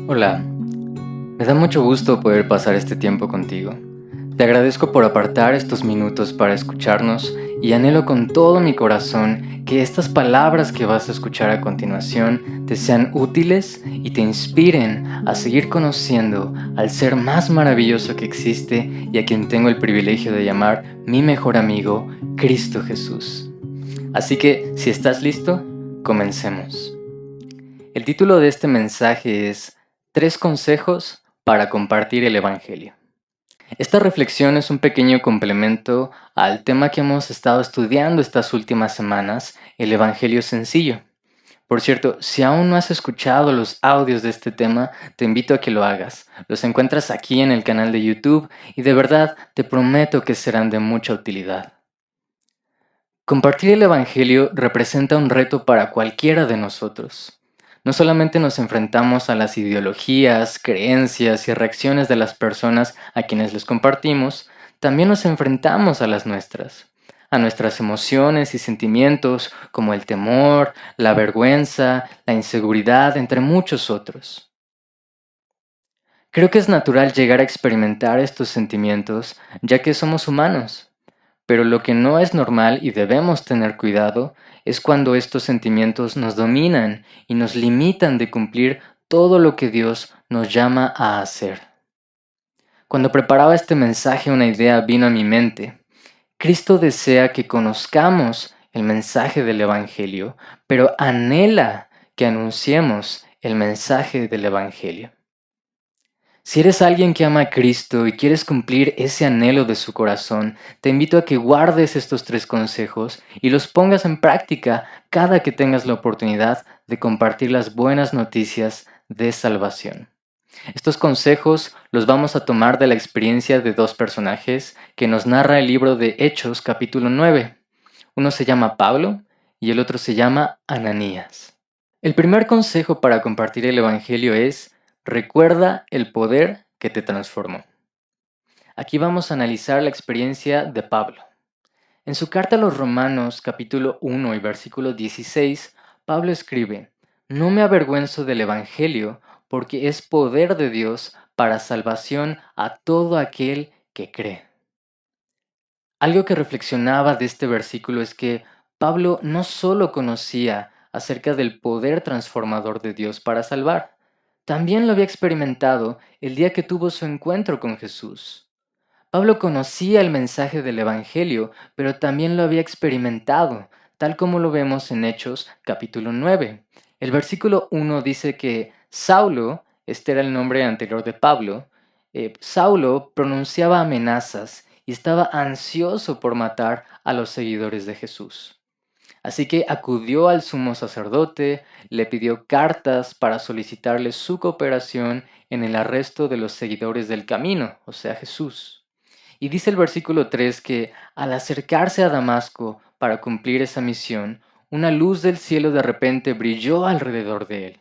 Hola, me da mucho gusto poder pasar este tiempo contigo. Te agradezco por apartar estos minutos para escucharnos y anhelo con todo mi corazón que estas palabras que vas a escuchar a continuación te sean útiles y te inspiren a seguir conociendo al ser más maravilloso que existe y a quien tengo el privilegio de llamar mi mejor amigo, Cristo Jesús. Así que, si estás listo, comencemos. El título de este mensaje es Tres consejos para compartir el Evangelio. Esta reflexión es un pequeño complemento al tema que hemos estado estudiando estas últimas semanas, el Evangelio sencillo. Por cierto, si aún no has escuchado los audios de este tema, te invito a que lo hagas. Los encuentras aquí en el canal de YouTube y de verdad te prometo que serán de mucha utilidad. Compartir el Evangelio representa un reto para cualquiera de nosotros. No solamente nos enfrentamos a las ideologías, creencias y reacciones de las personas a quienes les compartimos, también nos enfrentamos a las nuestras, a nuestras emociones y sentimientos como el temor, la vergüenza, la inseguridad, entre muchos otros. Creo que es natural llegar a experimentar estos sentimientos, ya que somos humanos. Pero lo que no es normal y debemos tener cuidado es cuando estos sentimientos nos dominan y nos limitan de cumplir todo lo que Dios nos llama a hacer. Cuando preparaba este mensaje una idea vino a mi mente. Cristo desea que conozcamos el mensaje del Evangelio, pero anhela que anunciemos el mensaje del Evangelio. Si eres alguien que ama a Cristo y quieres cumplir ese anhelo de su corazón, te invito a que guardes estos tres consejos y los pongas en práctica cada que tengas la oportunidad de compartir las buenas noticias de salvación. Estos consejos los vamos a tomar de la experiencia de dos personajes que nos narra el libro de Hechos capítulo 9. Uno se llama Pablo y el otro se llama Ananías. El primer consejo para compartir el Evangelio es: recuerda el poder que te transformó. Aquí vamos a analizar la experiencia de Pablo. En su carta a los Romanos, capítulo 1 y versículo 16, Pablo escribe: No me avergüenzo del Evangelio, porque es poder de Dios para salvación a todo aquel que cree. Algo que reflexionaba de este versículo es que Pablo no solo conocía acerca del poder transformador de Dios para salvar, también lo había experimentado el día que tuvo su encuentro con Jesús. Pablo conocía el mensaje del Evangelio, pero también lo había experimentado, tal como lo vemos en Hechos capítulo 9. El versículo 1 dice que Saulo, este era el nombre anterior de Pablo, Saulo pronunciaba amenazas y estaba ansioso por matar a los seguidores de Jesús. Así que acudió al sumo sacerdote, le pidió cartas para solicitarle su cooperación en el arresto de los seguidores del camino, o sea, Jesús. Y dice el versículo 3 que al acercarse a Damasco para cumplir esa misión, una luz del cielo de repente brilló alrededor de él.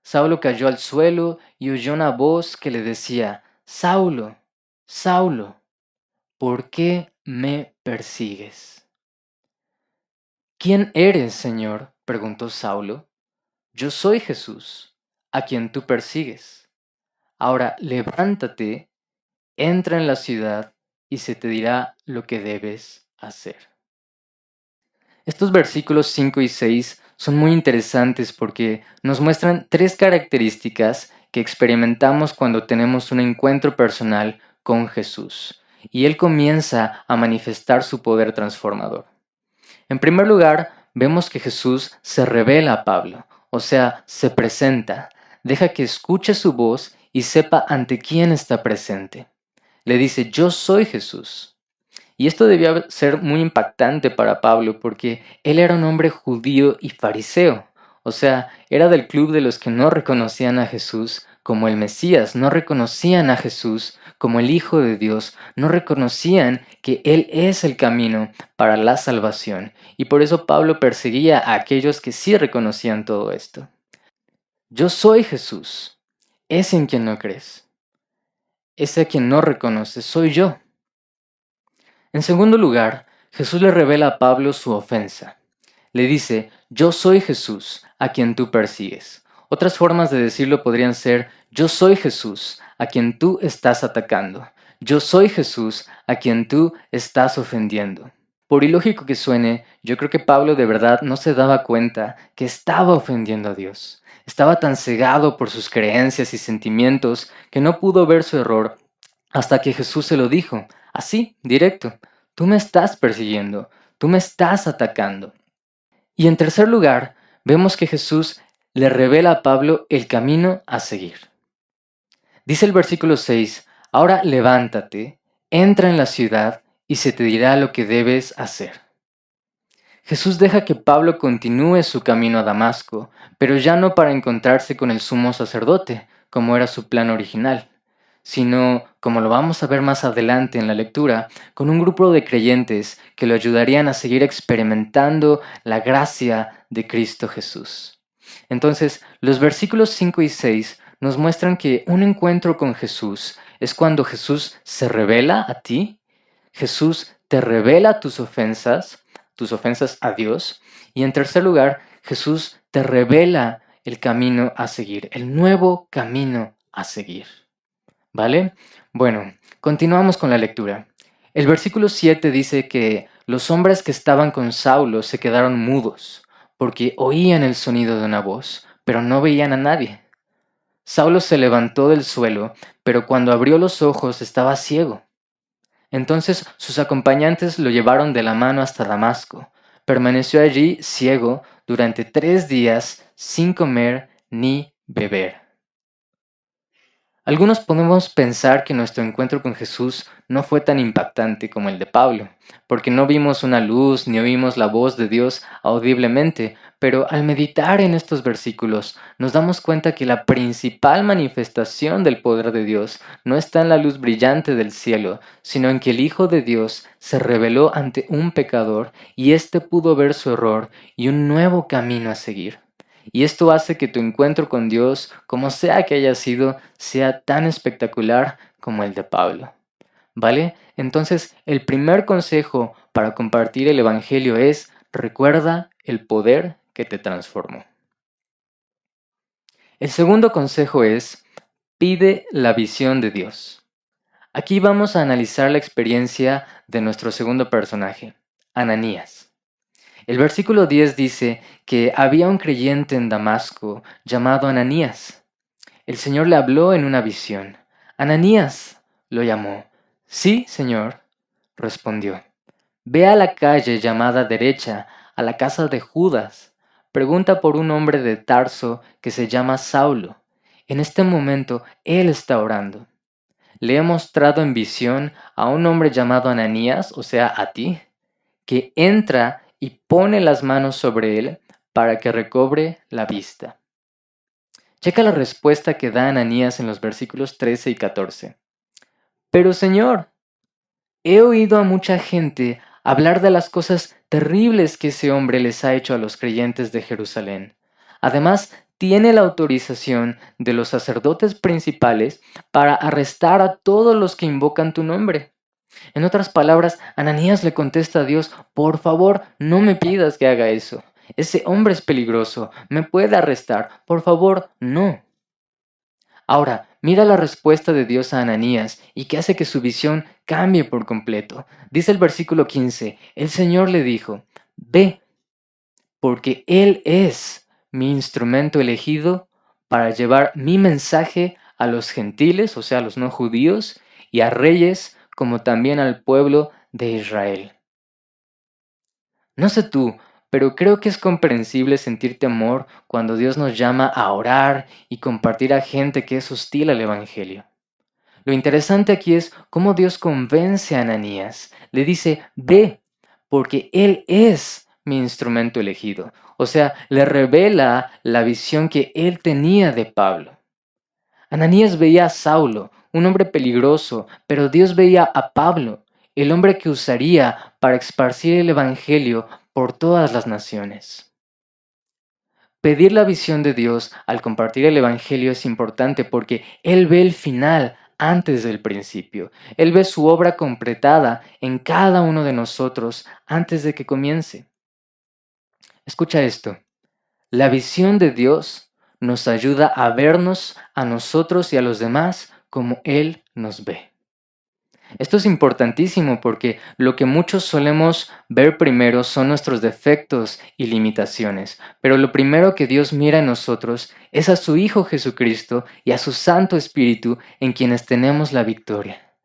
Saulo cayó al suelo y oyó una voz que le decía: Saulo, Saulo, ¿por qué me persigues? ¿Quién eres, Señor?, preguntó Saulo. Yo soy Jesús, a quien tú persigues. Ahora levántate, entra en la ciudad y se te dirá lo que debes hacer. Estos versículos 5 y 6 son muy interesantes porque nos muestran tres características que experimentamos cuando tenemos un encuentro personal con Jesús, y Él comienza a manifestar su poder transformador. En primer lugar, vemos que Jesús se revela a Pablo, o sea, se presenta, deja que escuche su voz y sepa ante quién está presente. Le dice: yo soy Jesús. Y esto debía ser muy impactante para Pablo porque él era un hombre judío y fariseo. O sea, era del club de los que no reconocían a Jesús como el Mesías, no reconocían a Jesús como el Hijo de Dios, no reconocían que Él es el camino para la salvación. Y por eso Pablo perseguía a aquellos que sí reconocían todo esto. Yo soy Jesús, ese en quien no crees, ese a quien no reconoces, soy yo. En segundo lugar, Jesús le revela a Pablo su ofensa. Le dice: yo soy Jesús, a quien tú persigues. Otras formas de decirlo podrían ser: yo soy Jesús, a quien tú estás atacando. Yo soy Jesús, a quien tú estás ofendiendo. Por ilógico que suene, yo creo que Pablo de verdad no se daba cuenta que estaba ofendiendo a Dios. Estaba tan cegado por sus creencias y sentimientos que no pudo ver su error hasta que Jesús se lo dijo, así, directo: tú me estás persiguiendo, tú me estás atacando. Y en tercer lugar, vemos que Jesús le revela a Pablo el camino a seguir. Dice el versículo 6, ahora levántate, entra en la ciudad y se te dirá lo que debes hacer. Jesús deja que Pablo continúe su camino a Damasco, pero ya no para encontrarse con el sumo sacerdote, como era su plan original, sino, como lo vamos a ver más adelante en la lectura, con un grupo de creyentes que lo ayudarían a seguir experimentando la gracia de Cristo Jesús. Entonces, los versículos 5 y 6 nos muestran que un encuentro con Jesús es cuando Jesús se revela a ti, Jesús te revela tus ofensas a Dios, y en tercer lugar, Jesús te revela el camino a seguir, el nuevo camino a seguir. ¿Vale? Bueno, continuamos con la lectura. El versículo 7 dice que los hombres que estaban con Saulo se quedaron mudos, porque oían el sonido de una voz, pero no veían a nadie. Saulo se levantó del suelo, pero cuando abrió los ojos estaba ciego. Entonces sus acompañantes lo llevaron de la mano hasta Damasco. Permaneció allí ciego durante 3 días sin comer ni beber. Algunos podemos pensar que nuestro encuentro con Jesús no fue tan impactante como el de Pablo, porque no vimos una luz ni oímos la voz de Dios audiblemente, pero al meditar en estos versículos nos damos cuenta que la principal manifestación del poder de Dios no está en la luz brillante del cielo, sino en que el Hijo de Dios se reveló ante un pecador y éste pudo ver su error y un nuevo camino a seguir. Y esto hace que tu encuentro con Dios, como sea que haya sido, sea tan espectacular como el de Pablo. ¿Vale? Entonces, el primer consejo para compartir el Evangelio es: recuerda el poder que te transformó. El segundo consejo es: pide la visión de Dios. Aquí vamos a analizar la experiencia de nuestro segundo personaje, Ananías. El versículo 10 dice que había un creyente en Damasco llamado Ananías. El Señor le habló en una visión. Ananías, lo llamó. Sí, Señor, respondió. Ve a la calle llamada derecha, a la casa de Judas. Pregunta por un hombre de Tarso que se llama Saulo. En este momento él está orando. Le he mostrado en visión a un hombre llamado Ananías, o sea, a ti, que entra y pone las manos sobre él para que recobre la vista. Checa la respuesta que da Ananías en los versículos 13 y 14. Pero Señor, he oído a mucha gente hablar de las cosas terribles que ese hombre les ha hecho a los creyentes de Jerusalén. Además, tiene la autorización de los sacerdotes principales para arrestar a todos los que invocan tu nombre. En otras palabras, Ananías le contesta a Dios: por favor, no me pidas que haga eso. Ese hombre es peligroso, me puede arrestar, por favor, no. Ahora, mira la respuesta de Dios a Ananías y que hace que su visión cambie por completo. Dice el versículo 15, el Señor le dijo: ve, porque Él es mi instrumento elegido para llevar mi mensaje a los gentiles, o sea, a los no judíos, y a reyes, como también al pueblo de Israel. No sé tú, pero creo que es comprensible sentir temor cuando Dios nos llama a orar y compartir a gente que es hostil al Evangelio. Lo interesante aquí es cómo Dios convence a Ananías. Le dice: ve, porque Él es mi instrumento elegido. O sea, le revela la visión que él tenía de Pablo. Ananías veía a Saulo, un hombre peligroso, pero Dios veía a Pablo, el hombre que usaría para esparcir el Evangelio por todas las naciones. Pedir la visión de Dios al compartir el Evangelio es importante porque Él ve el final antes del principio. Él ve su obra completada en cada uno de nosotros antes de que comience. Escucha esto. La visión de Dios nos ayuda a vernos a nosotros y a los demás como Él nos ve. Esto es importantísimo porque lo que muchos solemos ver primero son nuestros defectos y limitaciones, pero lo primero que Dios mira en nosotros es a su Hijo Jesucristo y a su Santo Espíritu en quienes tenemos la victoria.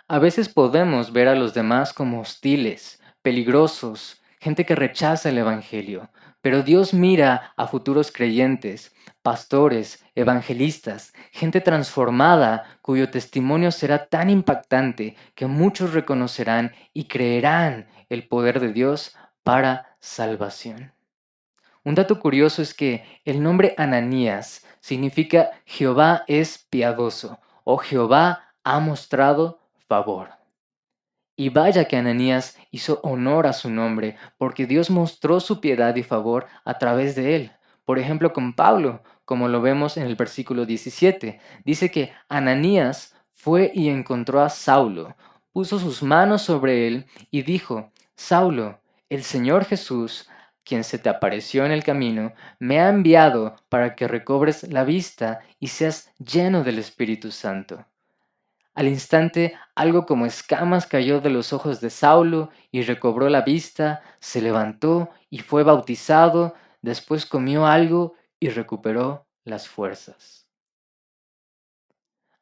A veces podemos ver a los demás como hostiles, peligrosos, gente que rechaza el Evangelio, pero Dios mira a futuros creyentes, pastores, evangelistas, gente transformada cuyo testimonio será tan impactante que muchos reconocerán y creerán el poder de Dios para salvación. Un dato curioso es que el nombre Ananías significa Jehová es piadoso o Jehová ha mostrado favor. Y vaya que Ananías hizo honor a su nombre, porque Dios mostró su piedad y favor a través de él. Por ejemplo, con Pablo, como lo vemos en el versículo 17, dice que Ananías fue y encontró a Saulo, puso sus manos sobre él y dijo: Saulo, el Señor Jesús, quien se te apareció en el camino, me ha enviado para que recobres la vista y seas lleno del Espíritu Santo. Al instante, algo como escamas cayó de los ojos de Saulo y recobró la vista, se levantó y fue bautizado, después comió algo y recuperó las fuerzas.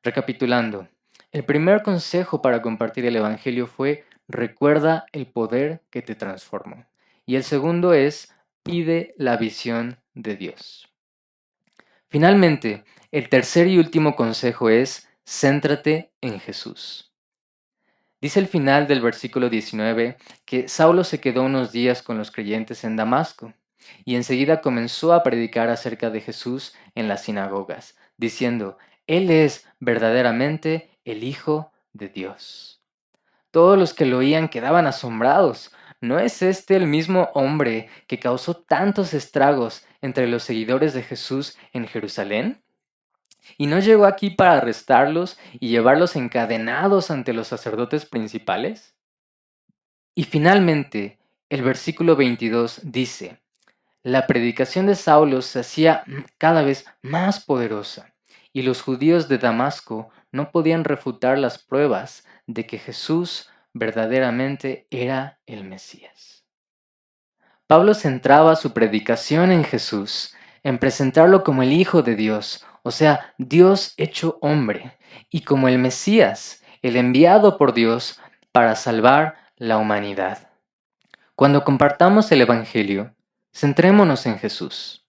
Recapitulando, el primer consejo para compartir el Evangelio fue: recuerda el poder que te transformó. Y el segundo es: pide la visión de Dios. Finalmente, el tercer y último consejo es: céntrate en Jesús. Dice el final del versículo 19 que Saulo se quedó unos días con los creyentes en Damasco y enseguida comenzó a predicar acerca de Jesús en las sinagogas, diciendo: Él es verdaderamente el Hijo de Dios. Todos los que lo oían quedaban asombrados. ¿No es este el mismo hombre que causó tantos estragos entre los seguidores de Jesús en Jerusalén? ¿Y no llegó aquí para arrestarlos y llevarlos encadenados ante los sacerdotes principales? Y finalmente, el versículo 22 dice: la predicación de Saulo se hacía cada vez más poderosa, y los judíos de Damasco no podían refutar las pruebas de que Jesús verdaderamente era el Mesías. Pablo centraba su predicación en Jesús, en presentarlo como el Hijo de Dios, o sea, Dios hecho hombre, y como el Mesías, el enviado por Dios para salvar la humanidad. Cuando compartamos el Evangelio, centrémonos en Jesús,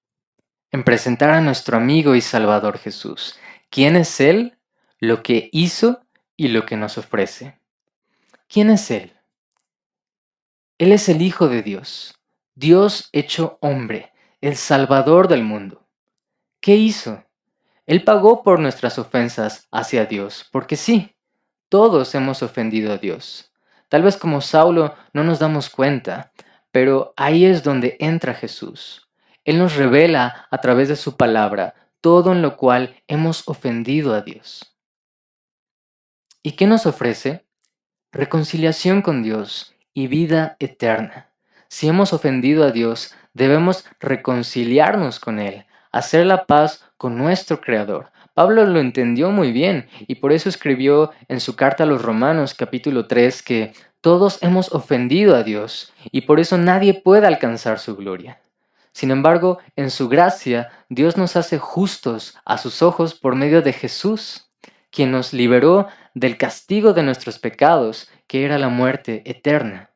en presentar a nuestro amigo y Salvador Jesús. ¿Quién es Él? Lo que hizo y lo que nos ofrece. ¿Quién es Él? Él es el Hijo de Dios, Dios hecho hombre, el Salvador del mundo. ¿Qué hizo? Él pagó por nuestras ofensas hacia Dios, porque sí, todos hemos ofendido a Dios. Tal vez como Saulo no nos damos cuenta, pero ahí es donde entra Jesús. Él nos revela a través de su palabra todo en lo cual hemos ofendido a Dios. ¿Y qué nos ofrece? Reconciliación con Dios y vida eterna. Si hemos ofendido a Dios, debemos reconciliarnos con Él, hacer la paz con nuestro Creador. Pablo lo entendió muy bien y por eso escribió en su carta a los Romanos capítulo 3 que todos hemos ofendido a Dios y por eso nadie puede alcanzar su gloria. Sin embargo, en su gracia, Dios nos hace justos a sus ojos por medio de Jesús, quien nos liberó del castigo de nuestros pecados, que era la muerte eterna.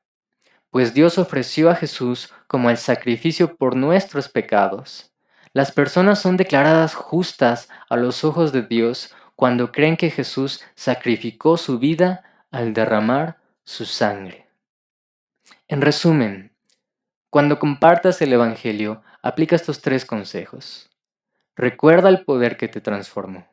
Pues Dios ofreció a Jesús como el sacrificio por nuestros pecados. Las personas son declaradas justas a los ojos de Dios cuando creen que Jesús sacrificó su vida al derramar su sangre. En resumen, cuando compartas el Evangelio, aplica estos 3 consejos. Recuerda el poder que te transformó.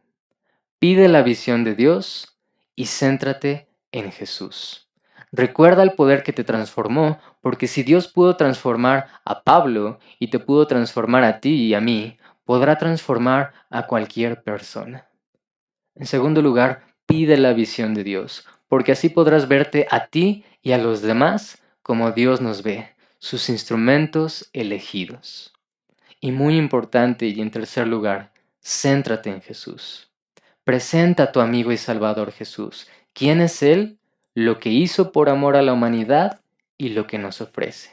Pide la visión de Dios y céntrate en Jesús. Recuerda el poder que te transformó, porque si Dios pudo transformar a Pablo y te pudo transformar a ti y a mí, podrá transformar a cualquier persona. En segundo lugar, pide la visión de Dios, porque así podrás verte a ti y a los demás como Dios nos ve, sus instrumentos elegidos. Y muy importante y en tercer lugar, céntrate en Jesús. Presenta a tu amigo y Salvador Jesús. ¿Quién es Él? Lo que hizo por amor a la humanidad y lo que nos ofrece.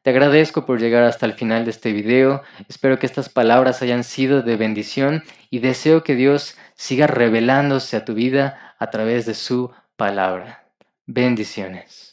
Te agradezco por llegar hasta el final de este video, espero que estas palabras hayan sido de bendición y deseo que Dios siga revelándose a tu vida a través de su palabra. Bendiciones.